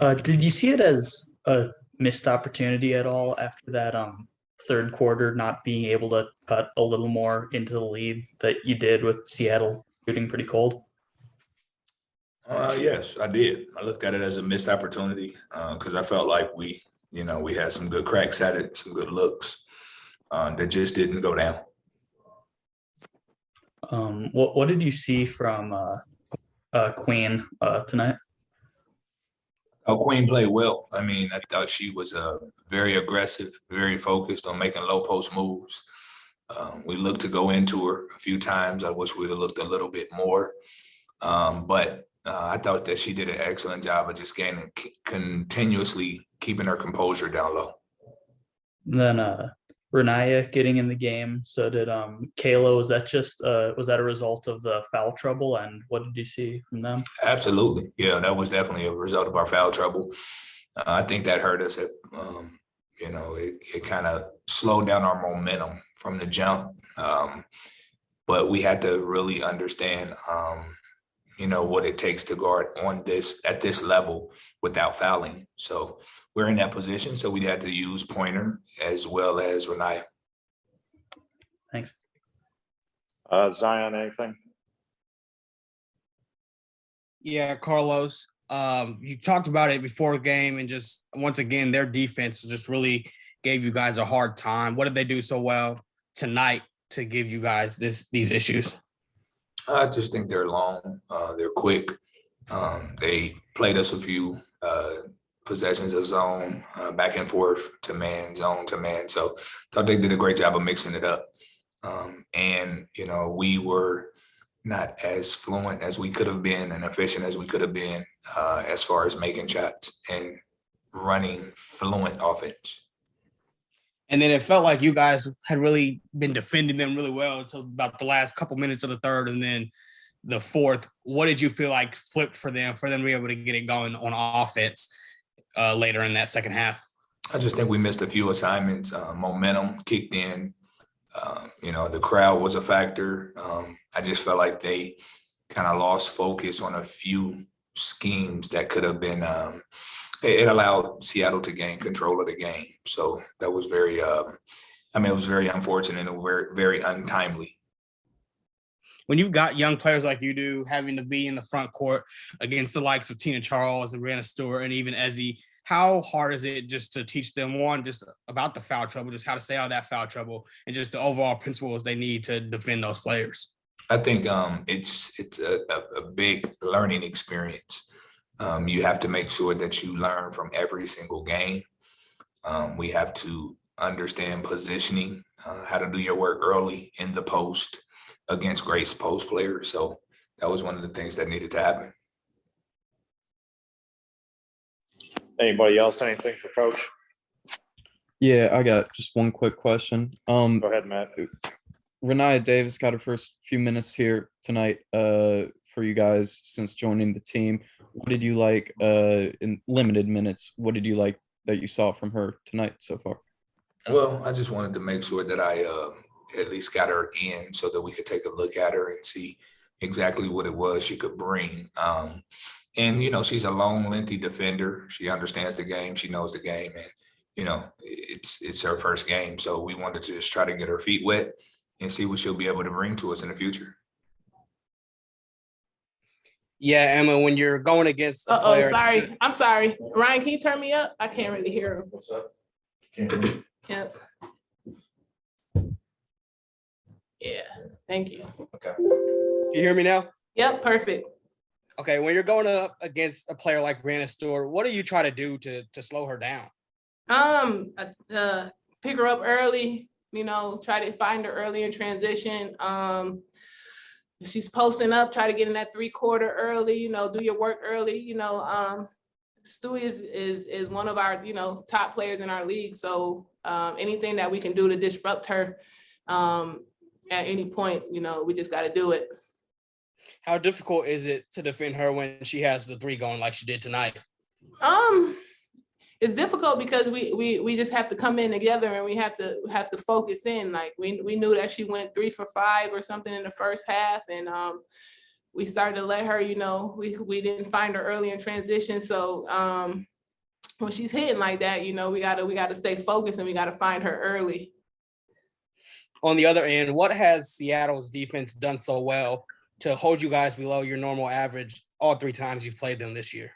Did you see it as a missed opportunity at all after that third quarter not being able to cut a little more into the lead that you did with Seattle shooting pretty cold? Yes, I did. I looked at it as a missed opportunity because I felt like we had some good cracks at it, some good looks that just didn't go down. What did you see from Queen tonight? Oh, Queen played well. I mean, I thought she was very aggressive, very focused on making low post moves. We looked to go into her a few times. I wish we'd have looked a little bit more. But I thought that she did an excellent job of just continuously keeping her composure down low. And then Renaya getting in the game. So did Kayla. Was that a result of the foul trouble? And what did you see from them? Absolutely. Yeah, that was definitely a result of our foul trouble. I think that hurt us. It kind of slowed down our momentum from the jump. But we had to really understand, what it takes to guard at this level without fouling. So we're in that position. So we had to use Pointer as well as Renaya. Thanks. Zion, anything? Yeah, Carlos. You talked about it before the game, and just once again, their defense just really gave you guys a hard time. What did they do so well tonight to give you guys these issues? I just think they're long, they're quick. They played us a few possessions of zone, back and forth to man, zone to man. So I thought they did a great job of mixing it up. We were not as fluent as we could have been and efficient as we could have been as far as making shots and running fluent offense. And then it felt like you guys had really been defending them really well until about the last couple minutes of the third and then the fourth. What did you feel like flipped for them to be able to get it going on offense later in that second half? I just think we missed a few assignments. Momentum kicked in. The crowd was a factor. I just felt like they kind of lost focus on a few schemes that could have been it allowed Seattle to gain control of the game. So that was it was very unfortunate and very, very untimely. When you've got young players like you do, having to be in the front court against the likes of Tina Charles and Brianna Stewart and even Ezzy, how hard is it just to teach them, one, just about the foul trouble, just how to stay out of that foul trouble, and just the overall principles they need to defend those players? I think it's a big learning experience. You have to make sure that you learn from every single game. We have to understand positioning, how to do your work early in the post against great post players. So that was one of the things that needed to happen. Anybody else, anything for Coach? Yeah, I got just one quick question. Go ahead, Matt. Renaya Davis got her first few minutes here tonight for you guys since joining the team. What did you like in limited minutes? What did you like that you saw from her tonight so far? Well, I just wanted to make sure that I at least got her in so that we could take a look at her and see exactly what it was she could bring. She's a long, lengthy defender. She understands the game. She knows the game. And, it's her first game. So we wanted to just try to get her feet wet and see what she'll be able to bring to us in the future. Yeah, Emma, when you're going against a player. Sorry. I'm sorry. Ryan, can you turn me up? I can't really hear him. What's up? Can't hear me. Yep. Yeah, thank you. Okay. Can you hear me now? Yep, perfect. Okay, when you're going up against a player like Brianna Stewart, what do you try to do to slow her down? Pick her up early, try to find her early in transition. If she's posting up, try to get in that 3/4 early, do your work early. Stewie is one of our, top players in our league. So anything that we can do to disrupt her at any point, we just got to do it. How difficult is it to defend her when she has the three going like she did tonight? It's difficult because we just have to come in together and we have to focus in. Like we knew that she went 3 for 5 or something in the first half, and we started to let her, we didn't find her early in transition. So when she's hitting like that, we gotta stay focused and we gotta find her early. On the other end, what has Seattle's defense done so well to hold you guys below your normal average all 3 times you've played them this year?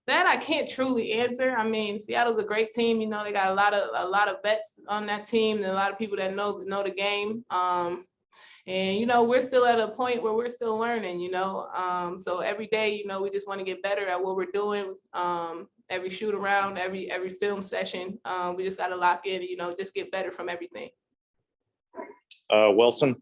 That I can't truly answer. I mean, Seattle's a great team. They got a lot of vets on that team and a lot of people that know the game. And we're still at a point where we're still learning. So every day, we just want to get better at what we're doing. Every shoot around, every film session, we just got to lock in. Just get better from everything. Wilson.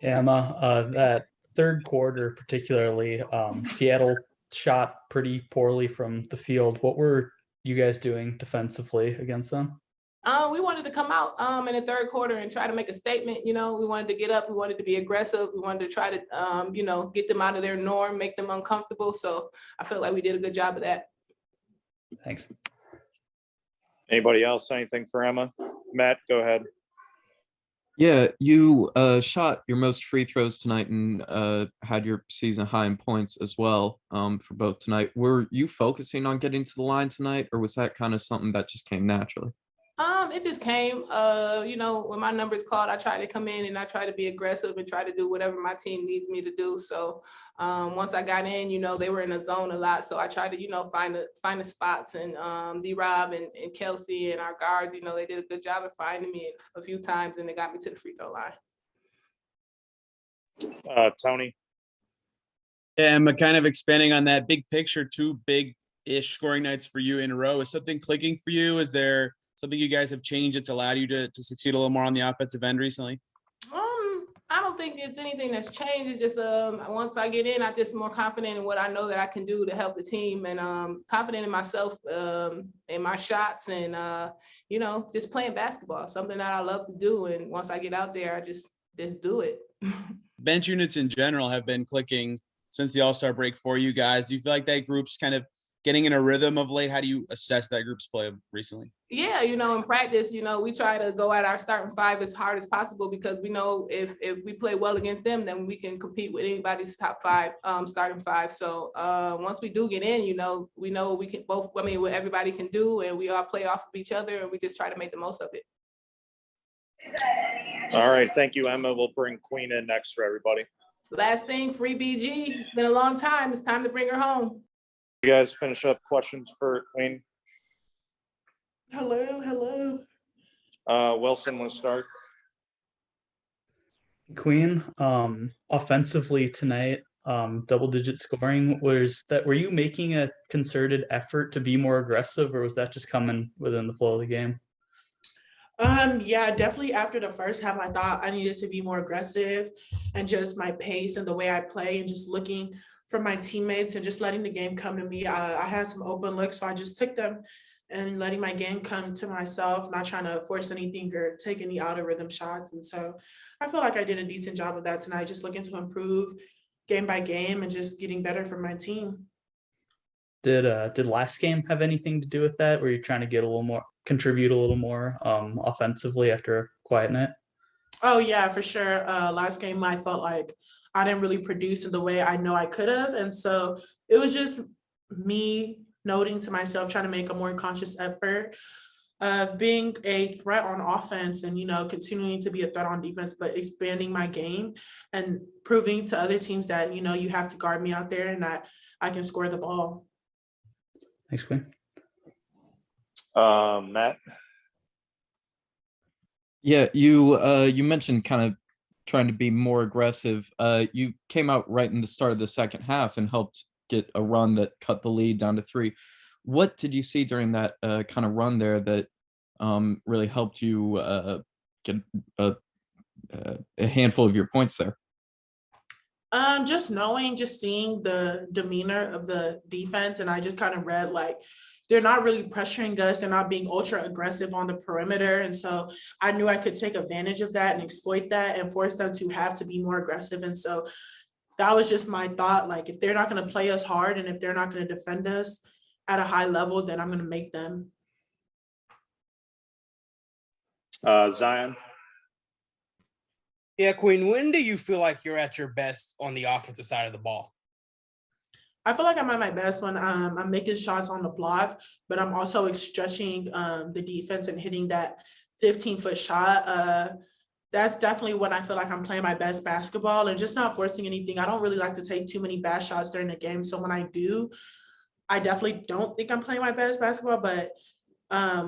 Yeah, Emma, that third quarter particularly, Seattle shot pretty poorly from the field. What were you guys doing defensively against them? We wanted to come out in the third quarter and try to make a statement. We wanted to get up. We wanted to be aggressive. We wanted to try to, get them out of their norm, make them uncomfortable. So I felt like we did a good job of that. Thanks. Anybody else? Anything for Emma? Matt, go ahead. Yeah, you shot your most free throws tonight and had your season high in points as well for both tonight. Were you focusing on getting to the line tonight, or was that kind of something that just came naturally? It just came, when my number's called, I try to come in and I try to be aggressive and try to do whatever my team needs me to do. So once I got in, they were in a zone a lot. So I tried to, find the spots, and D-Rob and Kelsey and our guards, they did a good job of finding me a few times and they got me to the free throw line. Tony. Yeah, I'm kind of expanding on that big picture, 2 big-ish scoring nights for you in a row. Is something clicking for you? Is there something you guys have changed that's allowed you to succeed a little more on the offensive end recently? I don't think there's anything that's changed. It's just once I get in, I'm just more confident in what I know that I can do to help the team, and confident in myself, in my shots, and just playing basketball, something that I love to do. And once I get out there, I just do it. Bench units in general have been clicking since the All-Star break for you guys. Do you feel like that group's kind of getting in a rhythm of late? How do you assess that group's play recently? Yeah, in practice, we try to go at our starting 5 as hard as possible, because we know if we play well against them, then we can compete with anybody's top 5, starting 5. So once we do get in, we know we can both, what everybody can do, and we all play off of each other, and we just try to make the most of it. All right. Thank you, Emma. We'll bring Queen in next for everybody. Last thing, free BG. It's been a long time. It's time to bring her home. You guys finish up questions for Queen? Hello. Wilson, let's start. Queen, offensively tonight, double-digit scoring. Were you making a concerted effort to be more aggressive, or was that just coming within the flow of the game? Yeah, definitely after the first half, I thought I needed to be more aggressive, and just my pace and the way I play, and just looking for my teammates and just letting the game come to me. I had some open looks, so I just took them and letting my game come to myself, not trying to force anything or take any out of rhythm shots. And so I feel like I did a decent job of that tonight, just looking to improve game by game and just getting better for my team. Did last game have anything to do with that? Were you trying to get a little more, contribute a little more offensively after a quiet night? Oh yeah, for sure. Last game, I felt like I didn't really produce in the way I know I could have. And so it was just me noting to myself, trying to make a more conscious effort of being a threat on offense and, continuing to be a threat on defense, but expanding my game and proving to other teams that, you have to guard me out there and that I can score the ball. Thanks, Quinn. Matt. Yeah, you mentioned kind of trying to be more aggressive. You came out right in the start of the second half and helped get a run that cut the lead down to 3. What did you see during that kind of run there that really helped you get a handful of your points there? Just seeing the demeanor of the defense, and I just kind of read like they're not really pressuring us. They're not being ultra aggressive on the perimeter. And so I knew I could take advantage of that and exploit that and force them to have to be more aggressive. And so that was just my thought. Like, if they're not going to play us hard and if they're not going to defend us at a high level, then I'm going to make them. Zion. Yeah, Queen, when do you feel like you're at your best on the offensive side of the ball? I feel like I'm at my best when I'm making shots on the block, but I'm also stretching the defense and hitting that 15-foot shot. That's definitely when I feel like I'm playing my best basketball and just not forcing anything. I don't really like to take too many bad shots during the game. So when I do, I definitely don't think I'm playing my best basketball, but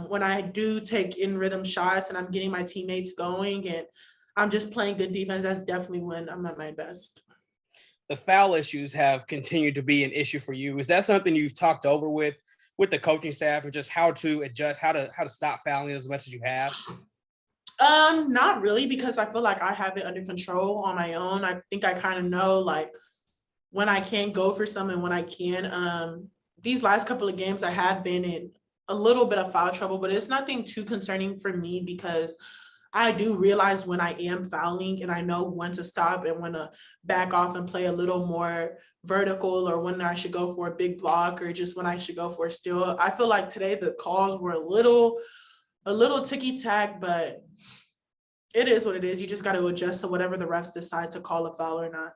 when I do take in rhythm shots and I'm getting my teammates going and I'm just playing good defense, that's definitely when I'm at my best. The foul issues have continued to be an issue for you. Is that something you've talked over with the coaching staff, and just how to adjust, how to stop fouling as much as you have? Not really, because I feel like I have it under control on my own. I think I kind of know like when I can go for some and when I can. These last couple of games I have been in a little bit of foul trouble, but it's nothing too concerning for me because I do realize when I am fouling and I know when to stop and when to back off and play a little more vertical, or when I should go for a big block, or just when I should go for a steal. I feel like today the calls were a little ticky tack, but it is what it is. You just got to adjust to whatever the refs decide to call a foul or not.